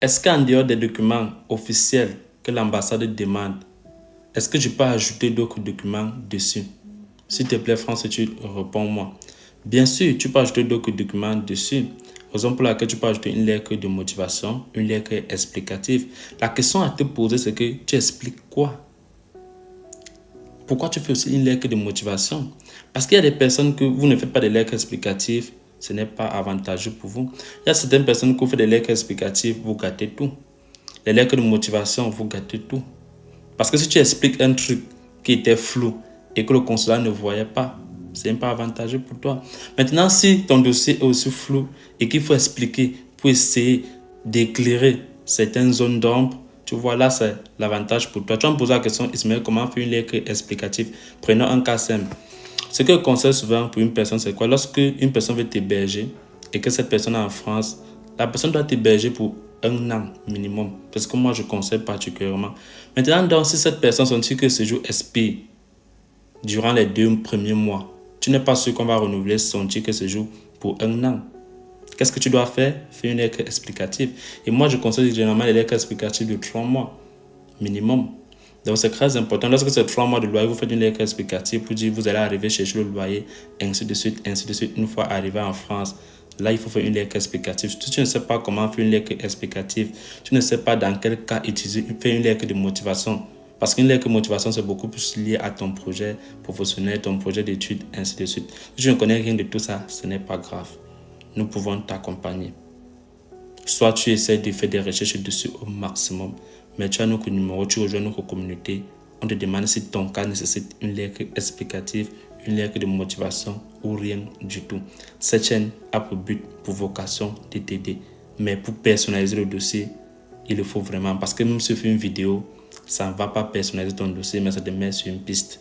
Est-ce qu'en dehors des documents officiels que l'ambassade demande, est-ce que je peux ajouter d'autres documents dessus? S'il te plaît, France, tu réponds-moi. Bien sûr, tu peux ajouter d'autres documents dessus. Raison pour laquelle tu peux ajouter une lettre de motivation, une lettre explicative. La question à te poser, c'est que tu expliques quoi? Pourquoi tu fais aussi une lettre de motivation? Parce qu'il y a des personnes que vous ne faites pas de lettres explicatives, ce n'est pas avantageux pour vous. Il y a certaines personnes qui font des lettres explicatives, vous gâtez tout. Les lettres de motivation, vous gâtez tout. Parce que si tu expliques un truc qui était flou et que le consulat ne voyait pas, c'est pas avantageux pour toi. Maintenant, si ton dossier est aussi flou et qu'il faut expliquer pour essayer d'éclairer certaines zones d'ombre, tu vois, là, c'est l'avantage pour toi. Tu vas me poser la question, Ismaël, comment faire une lettre explicative? Prenons un cas simple. Ce que je conseille souvent pour une personne, c'est quoi? Lorsque une personne veut t'héberger et que cette personne est en France, la personne doit t'héberger pour 1 an minimum. Parce que moi, je conseille particulièrement. Maintenant, donc, si cette personne sentit que ce jour expire durant les 2 premiers mois, tu n'es pas sûr qu'on va renouveler son titre de séjour pour 1 an. Qu'est-ce que tu dois faire? Faire une lettre explicative. Et moi, je conseille généralement les lettres explicatives de 3 mois minimum. Donc, c'est très important. Lorsque c'est 3 mois de loyer, vous faites une lettre explicative pour dire vous allez arriver chercher le loyer, ainsi de suite, ainsi de suite. Une fois arrivé en France, là, il faut faire une lettre explicative. Si tu ne sais pas comment faire une lettre explicative, tu ne sais pas dans quel cas utiliser, faire une lettre de motivation. Parce qu'une lettre de motivation, c'est beaucoup plus lié à ton projet professionnel, ton projet d'études, ainsi de suite. Si tu ne connais rien de tout ça, ce n'est pas grave. Nous pouvons t'accompagner. Soit tu essaies de faire des recherches dessus au maximum, mais tu as notre numéro, tu rejoins notre communauté. On te demande si ton cas nécessite une lettre explicative, une lettre de motivation ou rien du tout. Cette chaîne a pour but, pour vocation de t'aider. Mais pour personnaliser le dossier, il le faut vraiment. Parce que même si tu fais une vidéo, ça ne va pas personnaliser ton dossier, mais ça te met sur une piste.